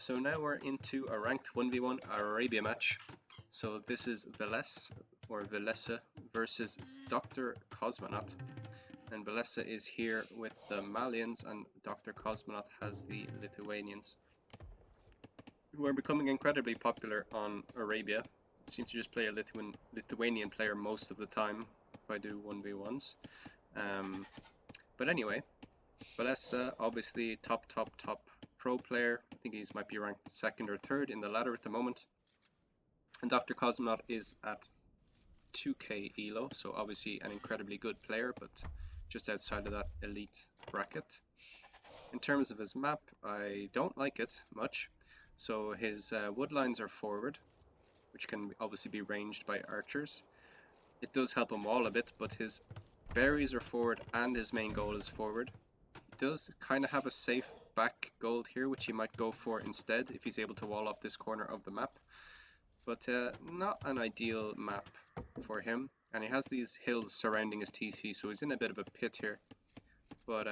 So now we're into a ranked 1v1 Arabia match. So this is Villese or Villese versus Dr. Cosmonaut. And Villese is here with the Malians and Dr. Cosmonaut has the Lithuanians, who are becoming incredibly popular on Arabia. I seem to just play a Lithuanian player most of the time if I do 1v1s. But anyway, Villese, obviously top pro player. I think he might be ranked second or third in the ladder at the moment. And Dr. Cosmonaut is at 2k elo, so obviously an incredibly good player, but just outside of that elite bracket. In terms of his map, I don't like it much. So his woodlines are forward, which can obviously be ranged by archers. It does help him wall a bit, but his berries are forward and his main goal is forward. He does kind of have a safe back gold here, which he might go for instead if he's able to wall off this corner of the map. But not an ideal map for him. And he has these hills surrounding his TC, so he's in a bit of a pit here. But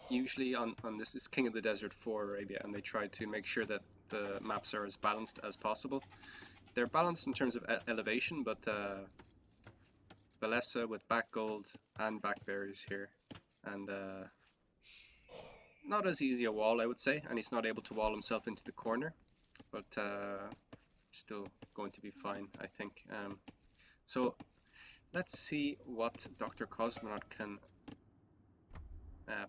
usually on this is King of the Desert for Arabia, and they try to make sure that the maps are as balanced as possible. They're balanced in terms of elevation, but Villese with back gold and back berries here. And not as easy a wall, I would say, and he's not able to wall himself into the corner, but still going to be fine, I think. So let's see what Dr. Cosmonaut can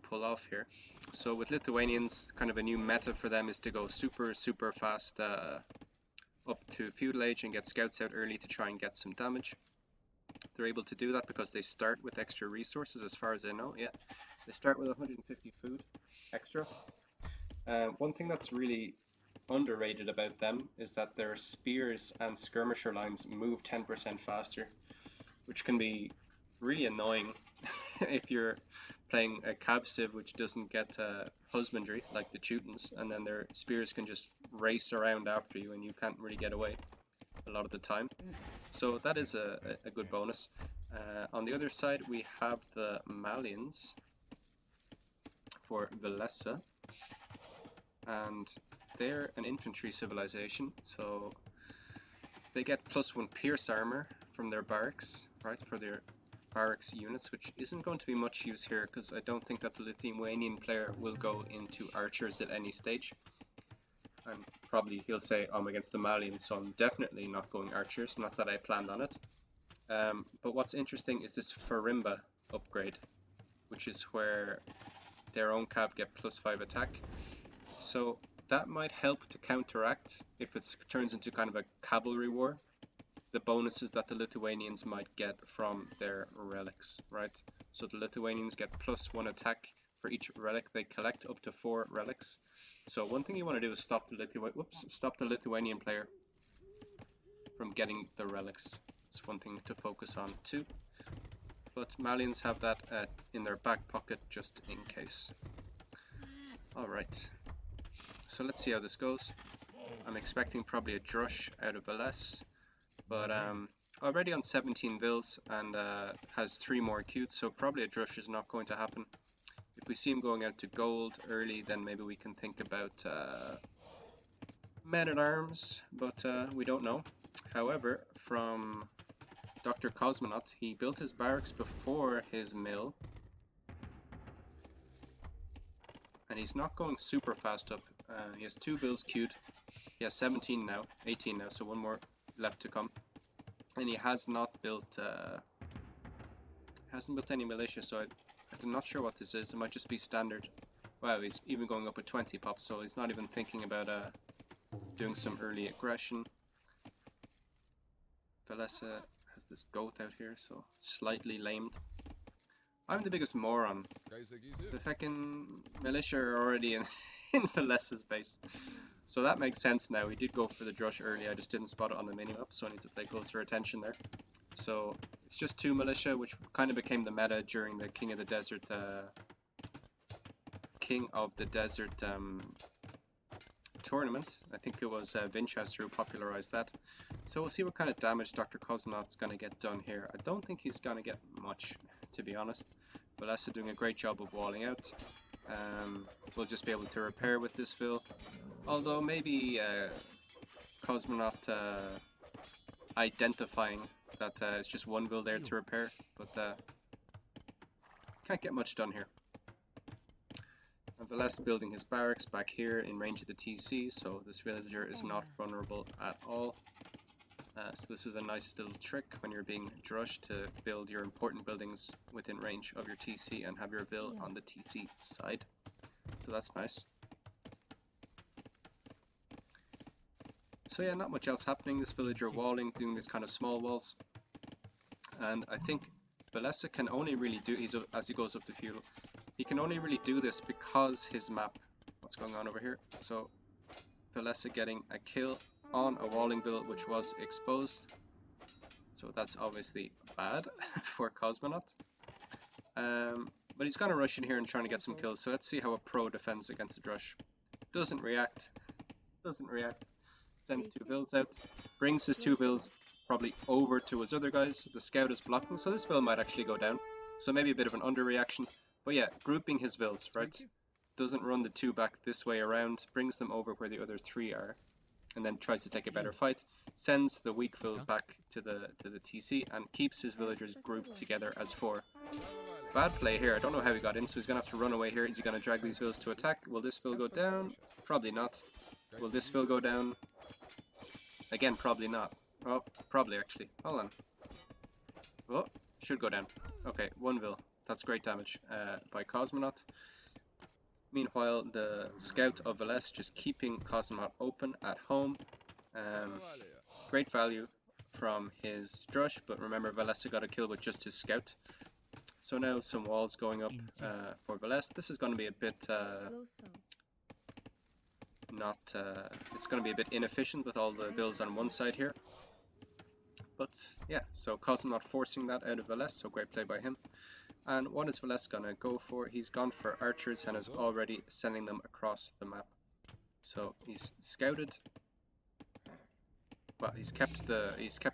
pull off here. So with Lithuanians, kind of a new meta for them is to go super fast up to feudal age and get scouts out early to try and get some damage. They're able to do that because they start with extra resources, as far as I know. Yeah, they start with 150 food extra. One thing that's really underrated about them is that their spears and skirmisher lines move 10% faster, which can be really annoying if you're playing a cab civ which doesn't get husbandry like the Teutons, and then their spears can just race around after you and you can't really get away a lot of the time. So that is a good bonus. On the other side we have the Malians for Villese, and they're an infantry civilization, so they get +1 pierce armor from their barracks, right, for their barracks units, which isn't going to be much use here because I don't think that the Lithuanian player will go into archers at any stage. And probably he'll say, I'm against the Malians, so I'm definitely not going archers, not that I planned on it. But what's interesting is this Farimba upgrade, which is where their own cab get +5 attack. So that might help to counteract, if it turns into kind of a cavalry war, the bonuses that the Lithuanians might get from their relics, right? So the Lithuanians get +1 attack for each relic they collect, up to 4 relics. So one thing you want to do is stop the Lithuanian player from getting the relics. It's one thing to focus on too. But Malians have that in their back pocket just in case. Alright, so let's see how this goes. I'm expecting probably a drush out of Villese, but already on 17 vills and has 3 more acutes, so probably a drush is not going to happen. If we see him going out to gold early, then maybe we can think about men-at-arms, but we don't know. However, from Dr. Cosmonaut, he built his barracks before his mill, and he's not going super fast up. He has 2 bills queued. He has 17 now, 18 now, so 1 more left to come. And he has not built, hasn't built any militia, so I'm not sure what this is. It might just be standard. Wow, he's even going up with 20 pops, so he's not even thinking about doing some early aggression. Villese has this goat out here, so slightly lamed. I'm the biggest moron. The fucking militia are already in Villese's base. So that makes sense now. He did go for the drush early, I just didn't spot it on the minimap, so I need to pay closer attention there. So it's just 2 militia, which kind of became the meta during the King of the Desert tournament. I think it was Winchester who popularized that. So we'll see what kind of damage Dr. Cosmonaut's going to get done here. I don't think he's going to get much, to be honest. Villese doing a great job of walling out. we'll just be able to repair with this Vil. Although maybe Cosmonaut identifying that it's just one Vil there to repair, but can't get much done here. And Villese building his barracks back here in range of the TC, so this villager is not vulnerable at all. So this is a nice little trick when you're being Drush to build your important buildings within range of your TC and have your Vil on the TC side. So that's nice. So yeah, not much else happening. This villager walling, doing these kind of small walls. And I think Villese can only really do, as he goes up the feudal, he can only really do this because his map, what's going on over here? So Villese getting a kill on a walling Vil which was exposed. So that's obviously bad for Cosmonaut. But he's going to rush in here and trying to get some kills. So let's see how a pro defends against a Drush. Doesn't react. Sends 2 Vils out. Brings his 2 Vils probably over to his other guys. The scout is blocking, so this Vil might actually go down. So maybe a bit of an underreaction. But yeah, grouping his Vils, right? Doesn't run the 2 back this way around. Brings them over where the other 3 are. And then tries to take a better fight. Sends the weak Vil back to the TC and keeps his villagers grouped together as 4. Bad play here. I don't know how he got in, so he's going to have to run away here. Is he going to drag these Vils to attack? Will this Vil go down? Probably not. Will this Vil go down? Again, probably not. Oh, probably actually. Hold on. Oh, should go down. Okay, 1 Vil. That's great damage by Cosmonaut. Meanwhile, the scout of Villese just keeping Cosmonaut open at home. Great value from his Drush, but remember Villese got a kill with just his scout. So now some walls going up for Villese. This is going to be a bit it's going to be a bit inefficient with all the Vils on one side here. But yeah, so Cosmonaut forcing that out of Villese, so great play by him. And what is Villese gonna go for? He's gone for archers and is already sending them across the map. So he's scouted. Well, he's kept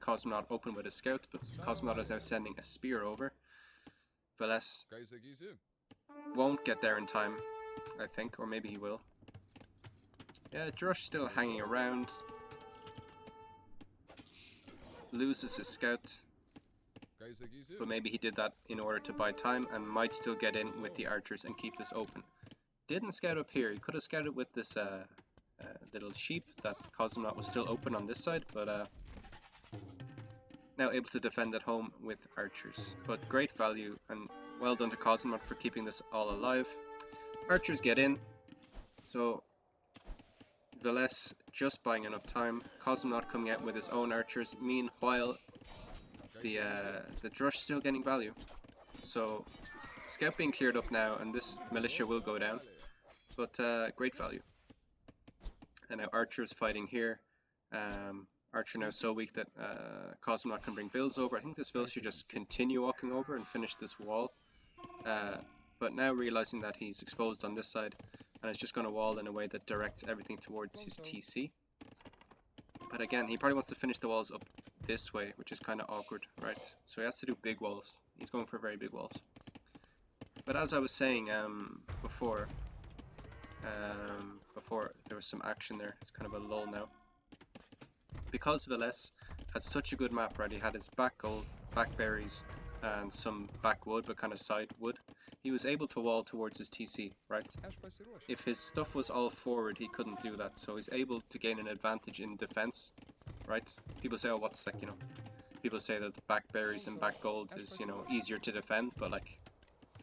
Cosmonaut open with a scout, but Cosmonaut is now sending a spear over. Villese won't get there in time, I think, or maybe he will. Yeah, Drush still hanging around. Loses his scout. But maybe he did that in order to buy time and might still get in with the archers and keep this open. Didn't scout up here. He could have scouted with this little sheep that Cosmonaut was still open on this side, but now able to defend at home with archers. But great value and well done to Cosmonaut for keeping this all alive. Archers get in, so Villese just buying enough time. Cosmonaut coming out with his own archers. Meanwhile, the Drush still getting value. So scout being cleared up now, and this militia will go down. But great value. And now archers fighting here. Archer now so weak that Cosmonaut can bring Vils over. I think this Vil should just continue walking over and finish this wall. But now realizing that he's exposed on this side, and is just going to wall in a way that directs everything towards his TC. But again, he probably wants to finish the walls up this way, which is kind of awkward, right? So he has to do big walls. He's going for very big walls. But as I was saying before there was some action there. It's kind of a lull now. Because Villese had such a good map, right? He had his back gold, back berries, and some back wood, but kind of side wood. He was able to wall towards his TC, right? If his stuff was all forward, he couldn't do that. So he's able to gain an advantage in defense, right? People say, oh, what's like, you know, people say that the back berries and back gold is, you know, easier to defend, but like,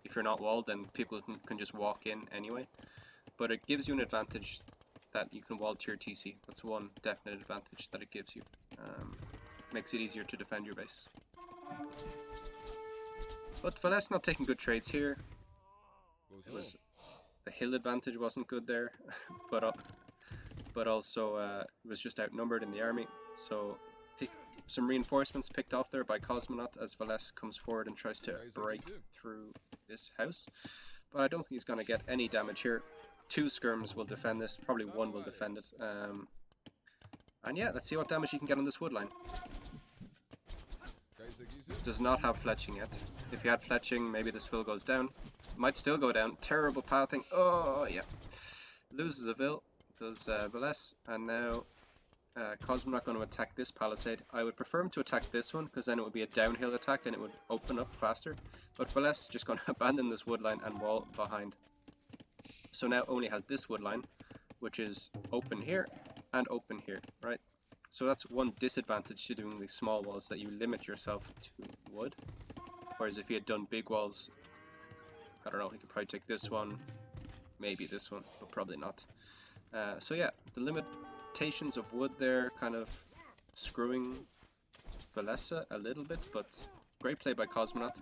if you're not walled, then people can just walk in anyway. But it gives you an advantage that you can wall to your TC. That's one definite advantage that it gives you. Makes it easier to defend your base. But Villese not taking good trades here. It was the hill advantage wasn't good there, but also it was just outnumbered in the army. So some reinforcements picked off there by Cosmonaut as Villese comes forward and tries to break through this house. But I don't think he's going to get any damage here. 2 skirms will defend this, probably 1 will defend it. And yeah, let's see what damage he can get on this wood line. Does not have fletching yet. If he had fletching, maybe this Vil goes down. Might still go down. Terrible pathing. Oh, yeah. Loses a Vil. Does Villese. And now Cosmonaut going to attack this palisade. I would prefer him to attack this one, because then it would be a downhill attack and it would open up faster. But Villese just going to abandon this wood line and wall behind. So now only has this wood line, which is open here and open here, right? So that's one disadvantage to doing these small walls, that you limit yourself to wood. Whereas if he had done big walls, I don't know, he could probably take this one, maybe this one, but probably not. So yeah, the limitations of wood there kind of screwing Villese a little bit, but great play by Cosmonaut.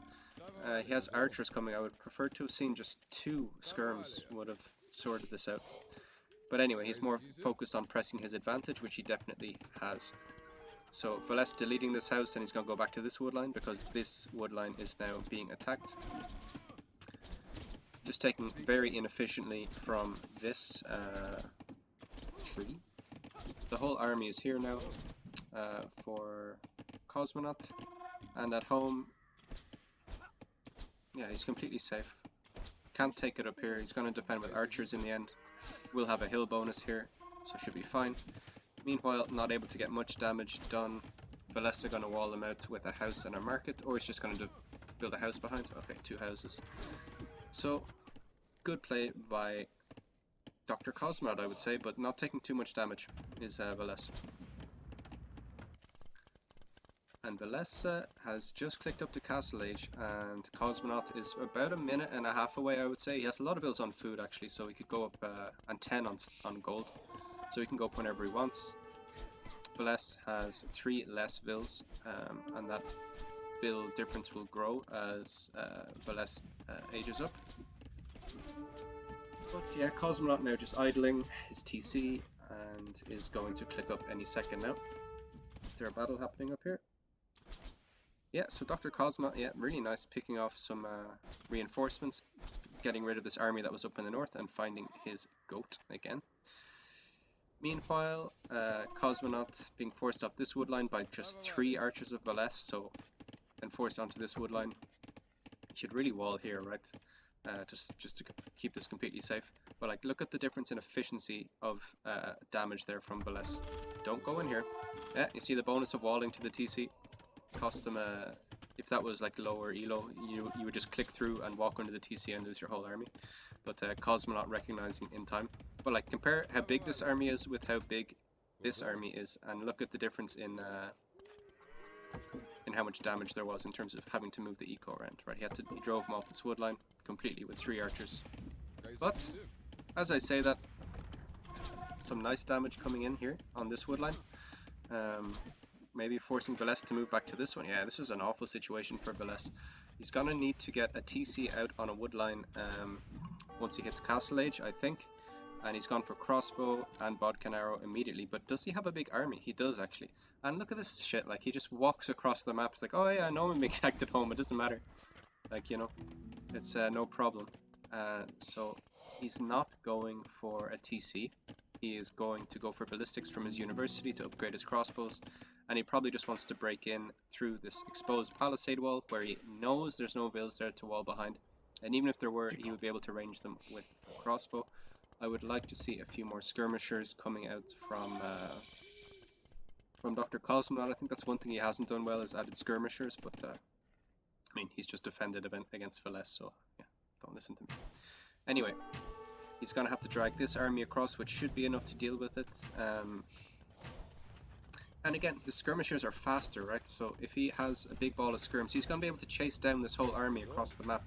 He has archers coming. I would prefer to have seen just 2 skirms would have sorted this out. But anyway, he's more focused on pressing his advantage, which he definitely has. So Villese deleting this house, and he's going to go back to this wood line, because this wood line is now being attacked. Just taking very inefficiently from this tree. The whole army is here now for Cosmonaut. And at home, yeah, he's completely safe. Can't take it up here. He's going to defend with archers in the end. We'll have a hill bonus here, so should be fine. Meanwhile, not able to get much damage done. Villese going to wall them out with a house and a market, or he's just going to build a house behind. Okay, 2 houses. So, good play by Dr. Cosmonaut, I would say, but not taking too much damage is Villese. And Villese has just clicked up to Castle Age, and Cosmonaut is about a minute and a half away, I would say. He has a lot of bills on food, actually, so he could go up and 10 on gold. So he can go up whenever he wants. Villese has 3 less vills, and that vill difference will grow as Villese ages up. But yeah, Cosmonaut now just idling his TC, and is going to click up any second now. Is there a battle happening up here? Yeah, so Dr. Cosmonaut, yeah, really nice, picking off some reinforcements, getting rid of this army that was up in the north, and finding his goat again. Meanwhile, Cosmonaut being forced off this wood line by just 3 archers of Villese, so, and forced onto this wood line. Should really wall here, right? Just to keep this completely safe. But like, look at the difference in efficiency of damage there from Villese. Don't go in here. Yeah, you see the bonus of walling to the TC. Cost them if that was like lower elo, you would just click through and walk under the TC and lose your whole army. But Cosmonaut recognizing in time. But like, compare how big this army is with how big this army is, and look at the difference in how much damage there was in terms of having to move the eco around. Right, he drove him off this wood line completely with 3 archers. But as I say that, some nice damage coming in here on this wood line. Maybe forcing Villese to move back to this one. Yeah, this is an awful situation for Villese. He's gonna need to get a TC out on a wood line once he hits Castle Age, I think. And he's gone for crossbow and bodkin arrow immediately. But does he have a big army? He does, actually. And look at this shit, like, he just walks across the map. It's like, oh yeah, I know I'm being attacked at home, it doesn't matter. Like, you know, it's no problem. So he's not going for a TC. He is going to go for ballistics from his university to upgrade his crossbows. And he probably just wants to break in through this exposed palisade wall, where he knows there's no vills there to wall behind. And even if there were, he would be able to range them with a crossbow. I would like to see a few more skirmishers coming out from Dr. Cosmonaut. I think that's one thing he hasn't done well, is added skirmishers, but I mean, he's just defended against Villese, so yeah, don't listen to me. Anyway, he's going to have to drag this army across, which should be enough to deal with it. And again, the skirmishers are faster, right? So if he has a big ball of skirms, he's going to be able to chase down this whole army across the map.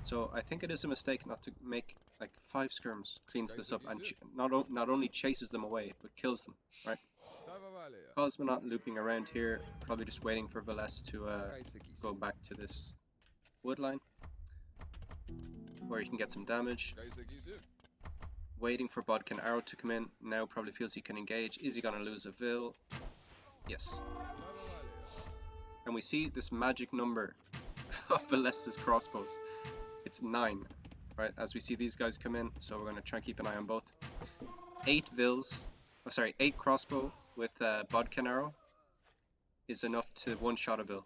So I think it is a mistake not to make like 5 skirms, cleans this up, and not only chases them away, but kills them, right? Cosmonaut looping around here, probably just waiting for Villese to go back to this wood line, where he can get some damage. Waiting for bodkin arrow to come in, now probably feels he can engage. Is he going to lose a Vil? Yes. And we see this magic number of Villese's crossbows. It's 9, right, as we see these guys come in, so we're going to try and keep an eye on both. 8 crossbow with bodkin arrow is enough to one-shot a Vil.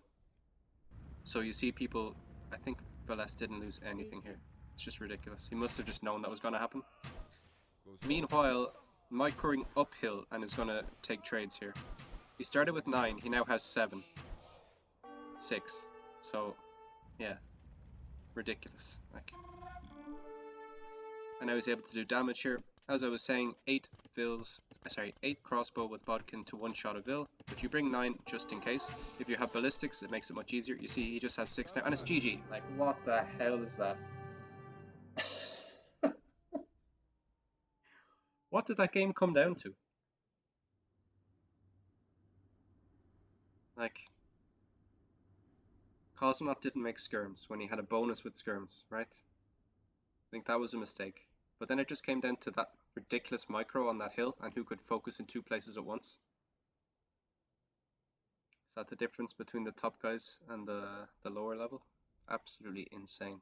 So you see people, I think Villese didn't lose anything here. It's just ridiculous. He must have just known that was going to happen. Meanwhile, microing uphill and is going to take trades here. He started with 9, he now has 7. 6. So, yeah, ridiculous. Like, and now he's able to do damage here. As I was saying, 8 crossbow with bodkin to one-shot a Vill, but you bring 9 just in case. If you have ballistics, it makes it much easier. You see, he just has 6 now, and it's GG. Like, what the hell is that? What did that game come down to? Like, Cosmonaut didn't make skirms when he had a bonus with skirms, right? I think that was a mistake. But then it just came down to that ridiculous micro on that hill and who could focus in 2 places at once. Is that the difference between the top guys and the lower level? Absolutely insane.